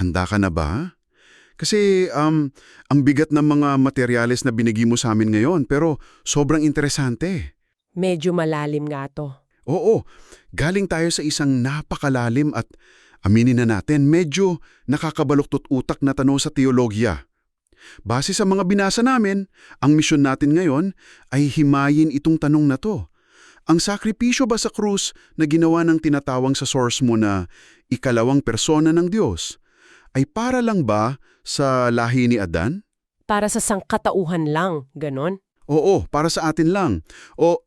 Handa ka na ba? Kasi ang bigat ng mga materyales na binigay mo sa amin ngayon pero sobrang interesante. Medyo malalim nga to. Oo, galing tayo sa isang napakalalim at aminin na natin medyo nakakabaluktot utak na tanong sa teologiya. Base sa mga binasa namin, ang misyon natin ngayon ay himayin itong tanong na to. Ang sakripisyo ba sa krus na ginawa ng tinatawang sa source mo na ikalawang persona ng Diyos ay para lang ba sa lahi ni Adan? Para sa sangkatauhan lang, ganon? Oo, para sa atin lang. O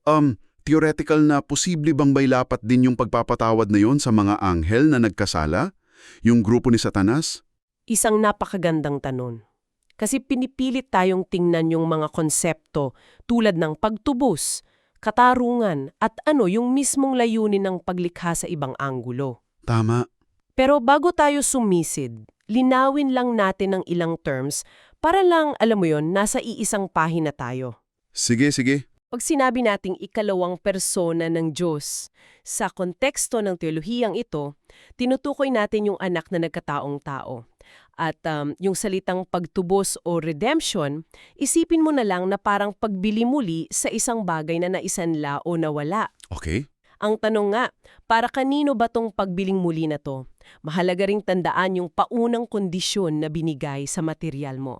theoretical na posible bang baylapat din yung pagpapatawad na yon sa mga anghel na nagkasala? Yung grupo ni Satanas? Isang napakagandang tanong. Kasi pinipilit tayong tingnan yung mga konsepto tulad ng pagtubos, katarungan, at yung mismong layunin ng paglikha sa ibang anggulo. Tama. Pero bago tayo sumisid, linawin lang natin ang ilang terms para lang, alam mo yon, nasa iisang pahina tayo. Sige, sige. Pag sinabi nating ikalawang persona ng Diyos, sa konteksto ng teolohiyang ito, tinutukoy natin yung anak na nagkataong tao. At yung salitang pagtubos o redemption, isipin mo na lang na parang pagbili muli sa isang bagay na naisanla o nawala. Okay. Ang tanong nga, para kanino ba tong pagbiling muli na to? Mahalaga ring tandaan yung paunang kondisyon na binigay sa material mo.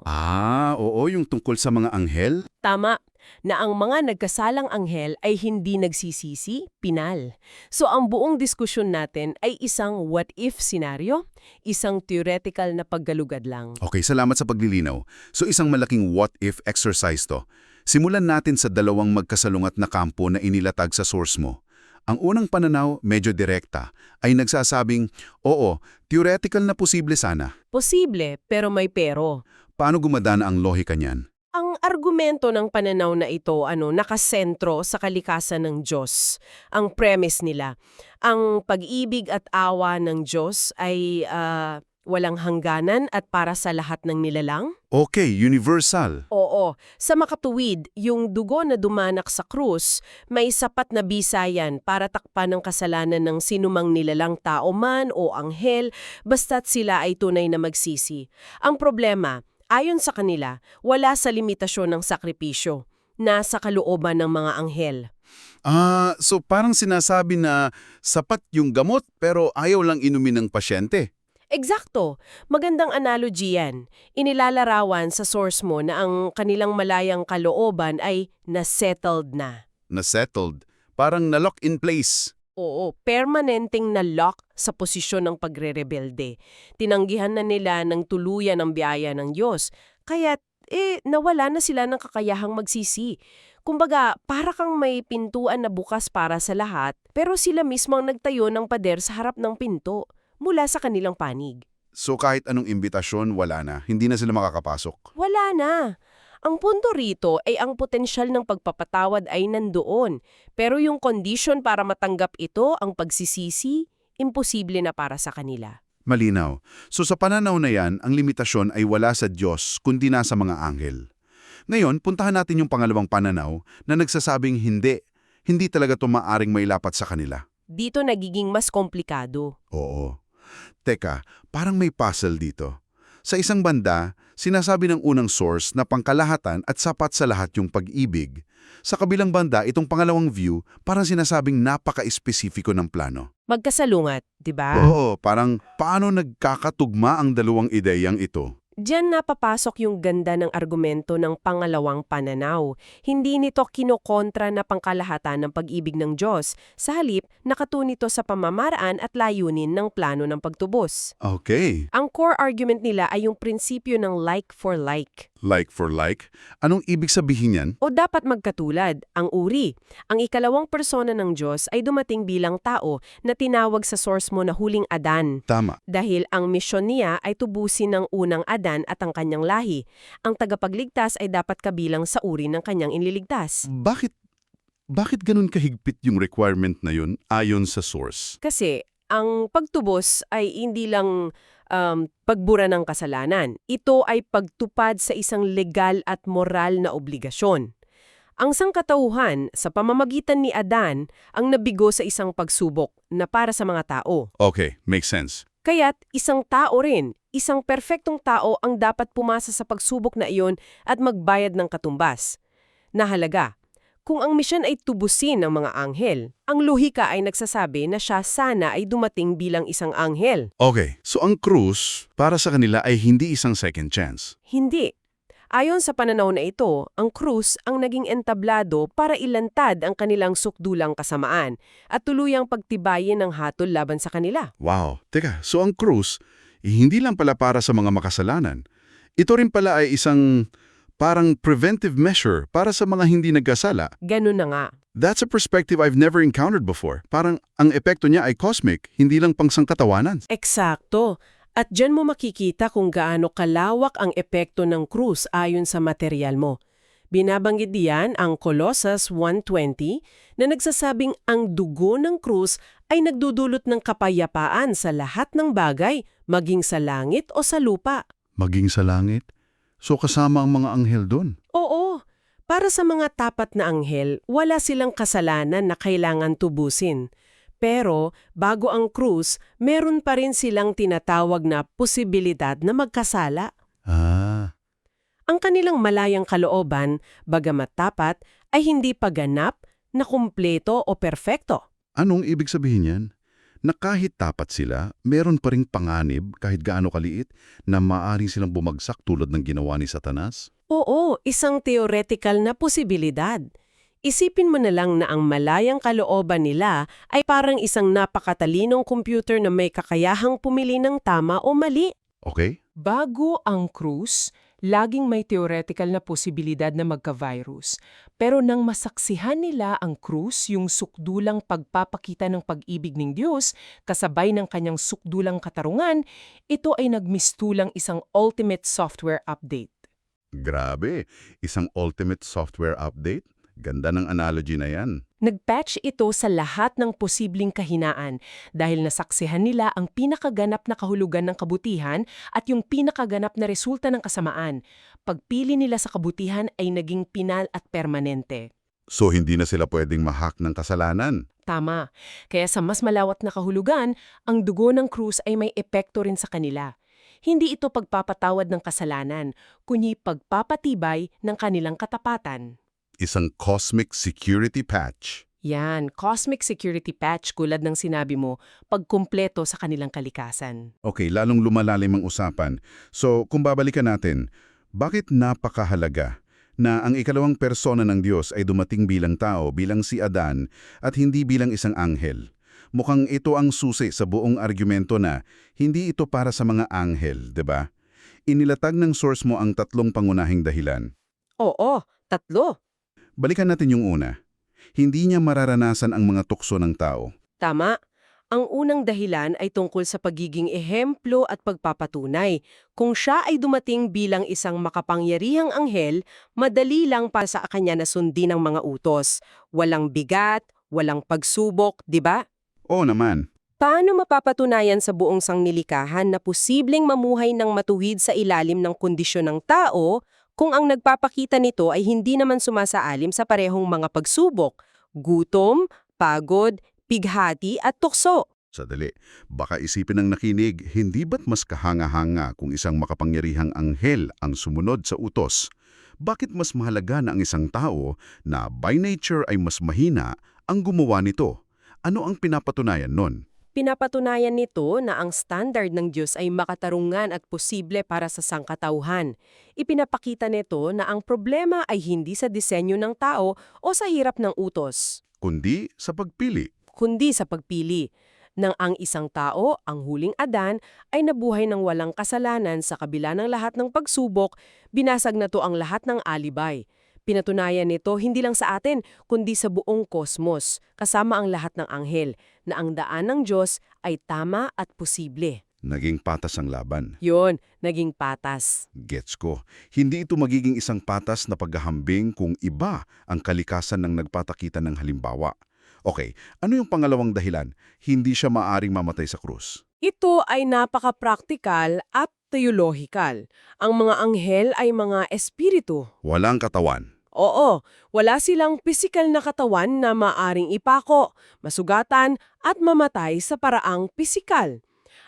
Oo, yung tungkol sa mga anghel? Tama, na ang mga nagkasalang anghel ay hindi nagsisisi, pinal. So ang buong diskusyon natin ay isang what-if senaryo, isang theoretical na paggalugad lang. Okay, salamat sa paglilinaw. So isang malaking what-if exercise to. Simulan natin sa dalawang magkasalungat na kampo na inilatag sa source mo. Ang unang pananaw, medyo direkta, ay nagsasabing, oo, theoretical na posible sana. Posible, pero may pero. Paano gumadana ang lohika niyan? Ang argumento ng pananaw na ito, nakasentro sa kalikasan ng Diyos. Ang premise nila, ang pag-ibig at awa ng Diyos ay walang hangganan at para sa lahat ng nilalang? Okay, universal. Oo. Sa makatuwid, yung dugo na dumanak sa krus, may sapat na bisayan para takpan ang kasalanan ng sinumang nilalang tao man o anghel, basta't sila ay tunay na magsisi. Ang problema, ayon sa kanila, wala sa limitasyon ng sakripisyo. Nasa kalooban ng mga anghel. So parang sinasabi na sapat yung gamot pero ayaw lang inumin ng pasyente. Eksakto. Magandang analogy yan. Inilalarawan sa source mo na ang kanilang malayang kalooban ay na-settled na. Na-settled. Parang na-lock in place. Oo, permanenteng na-lock sa posisyon ng pagre-rebelde. Tinanggihan na nila ng tuluyan ang biyaya ng Diyos. Kaya't, nawala na sila ng kakayahang magsisi. Kumbaga, para kang may pintuan na bukas para sa lahat, pero sila mismo ang nagtayo ng pader sa harap ng pinto mula sa kanilang panig. So kahit anong imbitasyon, wala na. Hindi na sila makakapasok. Wala na. Ang punto rito ay ang potensyal ng pagpapatawad ay nandoon. Pero yung condition para matanggap ito, ang pagsisisi, imposible na para sa kanila. Malinaw. So sa pananaw na yan, ang limitasyon ay wala sa Diyos kundi nasa mga anghel. Ngayon, puntahan natin yung pangalawang pananaw na nagsasabing hindi. Hindi talaga ito maaring mailapat sa kanila. Dito nagiging mas komplikado. Oo. Teka, parang may puzzle dito. Sa isang banda, sinasabi ng unang source na pangkalahatan at sapat sa lahat yung pag-ibig. Sa kabilang banda, itong pangalawang view, parang sinasabing napaka-espesifiko ng plano. Magkasalungat, di ba? Oo, parang paano nagkakatugma ang dalawang ideyang ito? Diyan napapasok yung ganda ng argumento ng pangalawang pananaw. Hindi nito kinokontra na pangkalahatan ng pag-ibig ng Diyos. Sa halip, nakatunito sa pamamaraan at layunin ng plano ng pagtubos. Okay. Ang core argument nila ay yung prinsipyo ng like for like. Like for like? Anong ibig sabihin yan? O dapat magkatulad, ang uri. Ang ikalawang persona ng Diyos ay dumating bilang tao na tinawag sa source mo na huling Adan. Tama. Dahil ang misyon niya ay tubusin ng unang Adan at ang kanyang lahi. Ang tagapagligtas ay dapat kabilang sa uri ng kanyang inliligtas. Bakit ganun kahigpit yung requirement na yun ayon sa source? Kasi ang pagtubos ay hindi lang pagbura ng kasalanan. Ito ay pagtupad sa isang legal at moral na obligasyon. Ang sangkatauhan sa pamamagitan ni Adan ang nabigo sa isang pagsubok na para sa mga tao. Okay, makes sense. Kaya't isang tao rin, isang perpektong tao ang dapat pumasa sa pagsubok na iyon at magbayad ng katumbas. Nahalaga, kung ang misyon ay tubusin ng mga anghel, ang lohika ay nagsasabi na siya sana ay dumating bilang isang anghel. Okay, so ang krus para sa kanila ay hindi isang second chance. Hindi. Ayon sa pananaw na ito, ang krus ang naging entablado para ilantad ang kanilang sukdulang kasamaan at tuluyang pagtibayin ng hatol laban sa kanila. Wow, teka, so ang krus, hindi lang pala para sa mga makasalanan. Ito rin pala ay isang parang preventive measure para sa mga hindi nagkasala. Ganun na nga. That's a perspective I've never encountered before. Parang ang epekto niya ay cosmic, hindi lang pang sangkatawanan. Eksakto. At dyan mo makikita kung gaano kalawak ang epekto ng krus ayon sa material mo. Binabanggit diyan ang Colossus 1:20 na nagsasabing ang dugo ng krus ay nagdudulot ng kapayapaan sa lahat ng bagay, maging sa langit o sa lupa. Maging sa langit? So kasama ang mga anghel doon? Oo, para sa mga tapat na anghel, wala silang kasalanan na kailangan tubusin. Pero bago ang krus, meron pa rin silang tinatawag na posibilidad na magkasala. Ah, Ang kanilang malayang kalooban, bagamat tapat, ay hindi paganap na kumpleto o perpekto. anong ibig sabihin yan? Na kahit tapat sila, meron pa ring panganib kahit gaano kaliit na maaaring silang bumagsak tulad ng ginawa ni Satanas? Oo, isang theoretical na posibilidad. Isipin mo na lang na ang malayang kalooban nila ay parang isang napakatalinong computer na may kakayahang pumili ng tama o mali. Okay? Bago ang krus, laging may theoretical na posibilidad na magka-virus. Pero nang masaksihan nila ang krus, yung sukdulang pagpapakita ng pag-ibig ng Diyos, kasabay ng kanyang sukdulang katarungan, ito ay nagmistulang isang ultimate software update. Grabe, isang ultimate software update? Ganda ng analogy na yan. Nag-patch ito sa lahat ng posibleng kahinaan dahil nasaksihan nila ang pinakaganap na kahulugan ng kabutihan at yung pinakaganap na resulta ng kasamaan. Pagpili nila sa kabutihan ay naging pinal at permanente. So hindi na sila pwedeng mahak ng kasalanan. Tama. Kaya sa mas malawat na kahulugan, ang dugo ng krus ay may epekto rin sa kanila. Hindi ito pagpapatawad ng kasalanan, kundi pagpapatibay ng kanilang katapatan. Isang cosmic security patch. Yan, cosmic security patch tulad ng sinabi mo, pagkumpleto sa kanilang kalikasan. Okay, lalong lumalalim ang usapan. So, kung babalikan natin, bakit napakahalaga na ang ikalawang persona ng Diyos ay dumating bilang tao, bilang si Adan, at hindi bilang isang anghel? Mukhang ito ang susi sa buong argumento na hindi ito para sa mga anghel, 'di ba? Inilatag ng source mo ang tatlong pangunahing dahilan. Oo, tatlo. Balikan natin yung una. Hindi niya mararanasan ang mga tukso ng tao. Tama. Ang unang dahilan ay tungkol sa pagiging ehemplo at pagpapatunay. Kung siya ay dumating bilang isang makapangyarihang anghel, madali lang para sa kanya na sundin ang mga utos. Walang bigat, walang pagsubok, di ba? Oo naman. Paano mapapatunayan sa buong sanglilikahan na posibleng mamuhay ng matuwid sa ilalim ng kondisyon ng tao kung ang nagpapakita nito ay hindi naman sumasaalim sa parehong mga pagsubok, gutom, pagod, pighati at tukso? Sadali, baka isipin ng nakinig, hindi ba't mas kahanga-hanga kung isang makapangyarihang anghel ang sumunod sa utos? Bakit mas mahalaga na ang isang tao na by nature ay mas mahina ang gumawa nito? Ano ang pinapatunayan nun? Pinapatunayan nito na ang standard ng Diyos ay makatarungan at posible para sa sangkatauhan. Ipinapakita nito na ang problema ay hindi sa disenyo ng tao o sa hirap ng utos, Kundi sa pagpili. kundi sa pagpili. Nang ang isang tao, ang huling Adan, ay nabuhay ng walang kasalanan sa kabila ng lahat ng pagsubok, binasag na to ang lahat ng alibay. Pinatunayan nito hindi lang sa atin, kundi sa buong kosmos, kasama ang lahat ng anghel, na ang daan ng Diyos ay tama at posible. Naging patas ang laban. Yun, naging patas. Gets ko. Hindi ito magiging isang patas na paghahambing kung iba ang kalikasan ng nagpatakita ng halimbawa. Okay, ano yung pangalawang dahilan? Hindi siya maaring mamatay sa krus. Ito ay napaka-praktikal at theological. Ang mga anghel ay mga espiritu. Walang katawan. Oo, wala silang pisikal na katawan na maaring ipako, masugatan at mamatay sa paraang pisikal.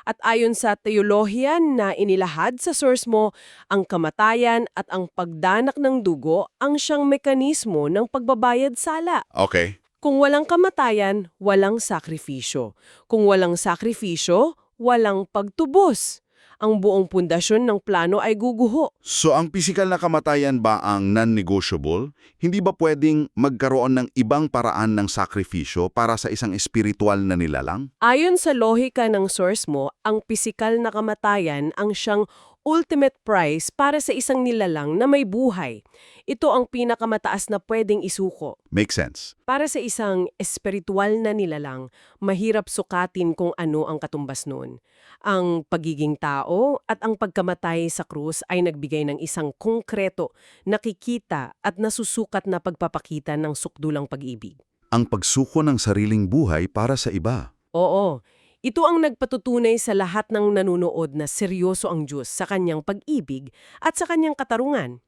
At ayon sa teolohiya na inilahad sa source mo, ang kamatayan at ang pagdanak ng dugo ang siyang mekanismo ng pagbabayad sala. Okay. Kung walang kamatayan, walang sakripisyo. Kung walang sakripisyo, walang pagtubos. Ang buong pundasyon ng plano ay guguho. So ang pisikal na kamatayan ba ang non-negotiable? Hindi ba pwedeng magkaroon ng ibang paraan ng sakripisyo para sa isang espiritual na nilalang? Ayon sa lohika ng source mo, ang pisikal na kamatayan ang siyang ultimate price para sa isang nilalang na may buhay. Ito ang pinakamataas na pwedeng isuko. Make sense. Para sa isang espiritual na nilalang, mahirap sukatin kung ano ang katumbas noon. Ang pagiging tao at ang pagkamatay sa krus ay nagbigay ng isang konkreto, nakikita at nasusukat na pagpapakita ng sukdulang pag-ibig. Ang pagsuko ng sariling buhay para sa iba. Oo, ito ang nagpatutunay sa lahat ng nanunood na seryoso ang Diyos sa kanyang pag-ibig at sa kanyang katarungan.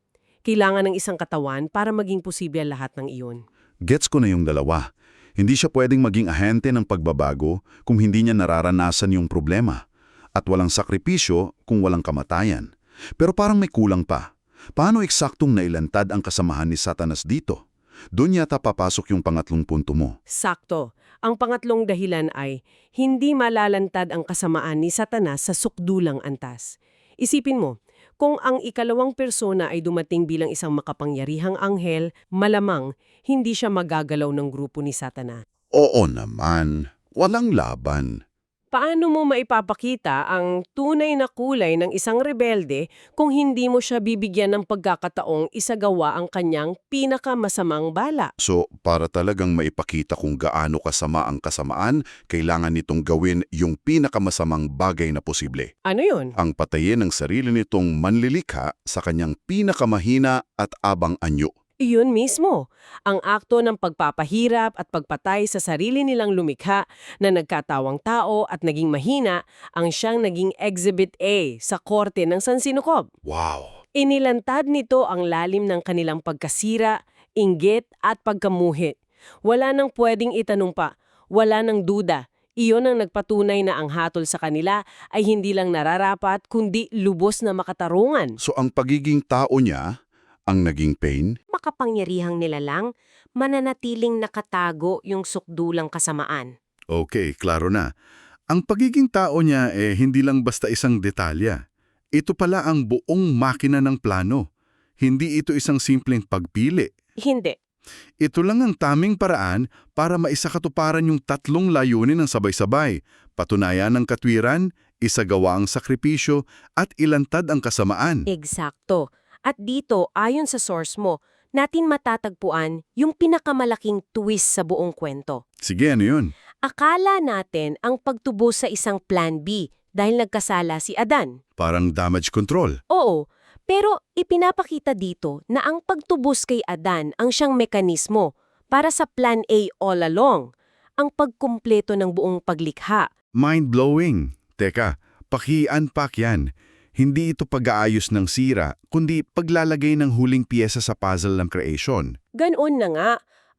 Kailangan ng isang katawan para maging posible lahat ng iyon. Gets ko na yung dalawa. Hindi siya pwedeng maging ahente ng pagbabago kung hindi niya nararanasan yung problema. At walang sakripisyo kung walang kamatayan. Pero parang may kulang pa. Paano eksaktong nailantad ang kasamahan ni Satanas dito? Doon yata papasok yung pangatlong punto mo. Sakto. Ang pangatlong dahilan ay hindi malalantad ang kasamaan ni Satanas sa sukdulang antas. Isipin mo, kung ang ikalawang persona ay dumating bilang isang makapangyarihang anghel, malamang hindi siya magagalaw ng grupo ni Satanas. Oo naman. Walang laban. Paano mo maipapakita ang tunay na kulay ng isang rebelde kung hindi mo siya bibigyan ng pagkakataong isagawa ang kanyang pinakamasamang bala? So, para talagang maipakita kung gaano kasama ang kasamaan, kailangan nitong gawin yung pinakamasamang bagay na posible. Ano yun? Ang patayin ng sarili nitong manlilikha sa kanyang pinakamahina at abang anyo. Iyon mismo, ang akto ng pagpapahirap at pagpatay sa sarili nilang lumikha na nagkatawang tao at naging mahina ang siyang naging Exhibit A sa korte ng San Sinukob. Wow! Inilantad nito ang lalim ng kanilang pagkasira, inggit at pagkamuhit. Wala nang pwedeng itanong pa, wala nang duda. Iyon ang nagpatunay na ang hatol sa kanila ay hindi lang nararapat kundi lubos na makatarungan. So ang pagiging tao niya, ang naging pain? Makapangyarihang nilalang, mananatiling nakatago yung sukdulang kasamaan. Okay, klaro na. Ang pagiging tao niya hindi lang basta isang detalya. Ito pala ang buong makina ng plano. Hindi ito isang simpleng pagpili. Hindi. Ito lang ang taming paraan para maisakatuparan yung tatlong layunin ng sabay-sabay. Patunayan ang katwiran, isagawa ang sakripisyo, at ilantad ang kasamaan. Eksakto. At dito, ayon sa source mo, natin matatagpuan yung pinakamalaking twist sa buong kwento. Sige, ano yun? Akala natin ang pagtubos sa isang plan B dahil nagkasala si Adan. Parang damage control. Oo, pero ipinapakita dito na ang pagtubos kay Adan ang siyang mekanismo para sa plan A all along, ang pagkumpleto ng buong paglikha. Mind-blowing. Teka, paki-unpack yan. Hindi ito pag-aayos ng sira, kundi paglalagay ng huling piyesa sa puzzle ng creation. Ganoon na nga,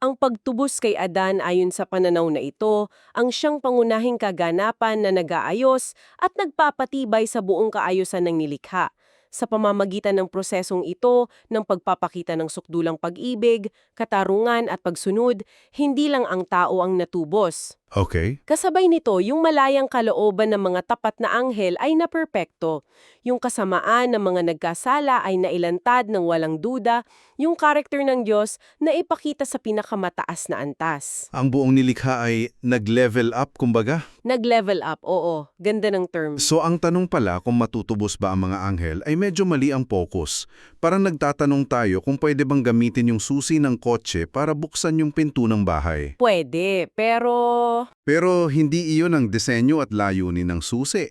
ang pagtubos kay Adan ayon sa pananaw na ito, ang siyang pangunahing kaganapan na nag-aayos at nagpapatibay sa buong kaayusan ng nilikha. Sa pamamagitan ng prosesong ito, ng pagpapakita ng sukdulang pag-ibig, katarungan at pagsunod, hindi lang ang tao ang natubos. Okay. Kasabay nito, yung malayang kalooban ng mga tapat na anghel ay naperpekto. Yung kasamaan ng mga nagkasala ay nailantad ng walang duda, yung karakter ng Diyos na ipakita sa pinakamataas na antas. Ang buong nilikha ay nag-level up, kumbaga. Nag-level up, oo. Ganda ng term. So ang tanong pala kung matutubos ba ang mga anghel ay medyo mali ang focus. Parang nagtatanong tayo kung pwede bang gamitin yung susi ng kotse para buksan yung pinto ng bahay. Pwede, pero Pero hindi iyon ang disenyo at layunin ng susi.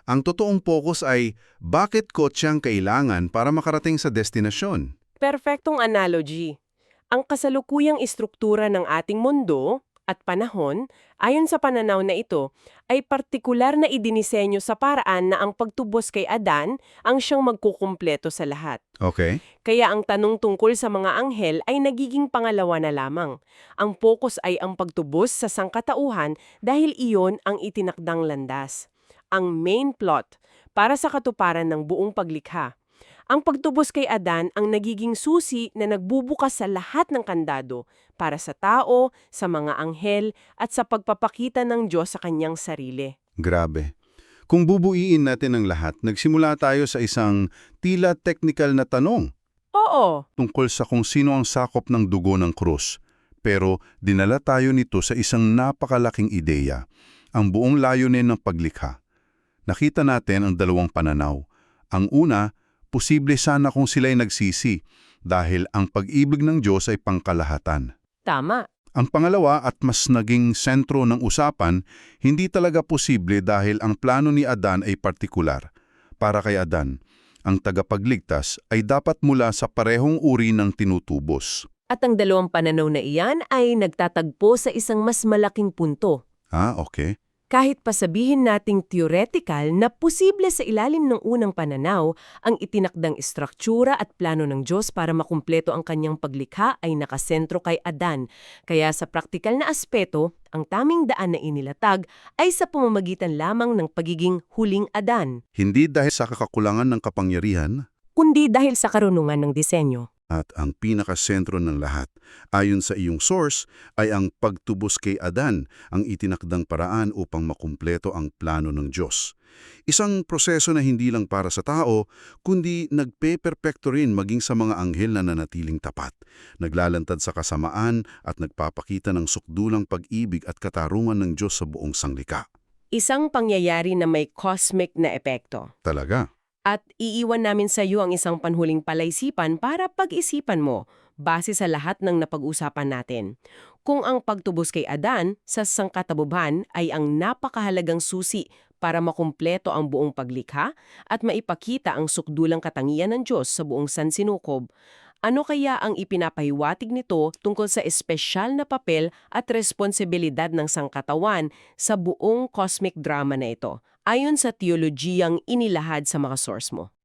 Ang totoong focus ay bakit kotse ang kailangan para makarating sa destinasyon. perfectong analogy. Ang kasalukuyang istruktura ng ating mundo at panahon, ayon sa pananaw na ito, ay partikular na idinisenyo sa paraan na ang pagtubos kay Adan ang siyang magkukumpleto sa lahat. Okay? Kaya ang tanong tungkol sa mga anghel ay nagiging pangalawa na lamang. Ang focus ay ang pagtubos sa sangkatauhan dahil iyon ang itinakdang landas. ang main plot para sa katuparan ng buong paglikha. Ang pagtubos kay Adan ang nagiging susi na nagbubukas sa lahat ng kandado para sa tao, sa mga anghel, at sa pagpapakita ng Diyos sa kanyang sarili. Grabe. Kung bubuiin natin ang lahat, nagsimula tayo sa isang tila technical na tanong Oo, tungkol sa kung sino ang sakop ng dugo ng krus. Pero dinala tayo nito sa isang napakalaking ideya, ang buong layunin ng paglikha. Nakita natin ang dalawang pananaw. Ang una, posible sana kung sila'y nagsisi dahil ang pag-ibig ng Diyos ay pangkalahatan. tama. Ang pangalawa at mas naging sentro ng usapan, hindi talaga posible dahil ang plano ni Adan ay partikular. Para kay Adan, ang tagapagligtas ay dapat mula sa parehong uri ng tinutubos. At ang dalawang pananaw na iyan ay nagtatagpo sa isang mas malaking punto. Okay. Kahit pasabihin nating theoretical na posible sa ilalim ng unang pananaw, ang itinakdang istruktura at plano ng Diyos para makumpleto ang kanyang paglikha ay nakasentro kay Adan. Kaya sa praktikal na aspeto, ang taming daan na inilatag ay sa pamamagitan lamang ng pagiging huling Adan, Hindi dahil sa kakakulangan ng kapangyarihan, kundi dahil sa karunungan ng disenyo. at ang pinakasentro ng lahat, ayon sa iyong source, ay ang pagtubos kay Adan, ang itinakdang paraan upang makumpleto ang plano ng Diyos. Isang proseso na hindi lang para sa tao, kundi nagpe-perpekto rin maging sa mga anghel na nanatiling tapat, naglalantad sa kasamaan at nagpapakita ng sukdulang pag-ibig at katarungan ng Diyos sa buong sanglikha. Isang pangyayari na may cosmic na epekto. Talaga? At iiwan namin sa iyo ang isang panhuling palaisipan para pag-isipan mo base sa lahat ng napag-usapan natin. Kung ang pagtubos kay Adan sa sangkatauhan ay ang napakahalagang susi para makumpleto ang buong paglikha at maipakita ang sukdulang katangian ng Diyos sa buong sansinukob, ano kaya ang ipinapahiwatig nito tungkol sa espesyal na papel at responsibilidad ng sangkatawan sa buong cosmic drama na ito, ayon sa teologiyang inilahad sa mga source mo?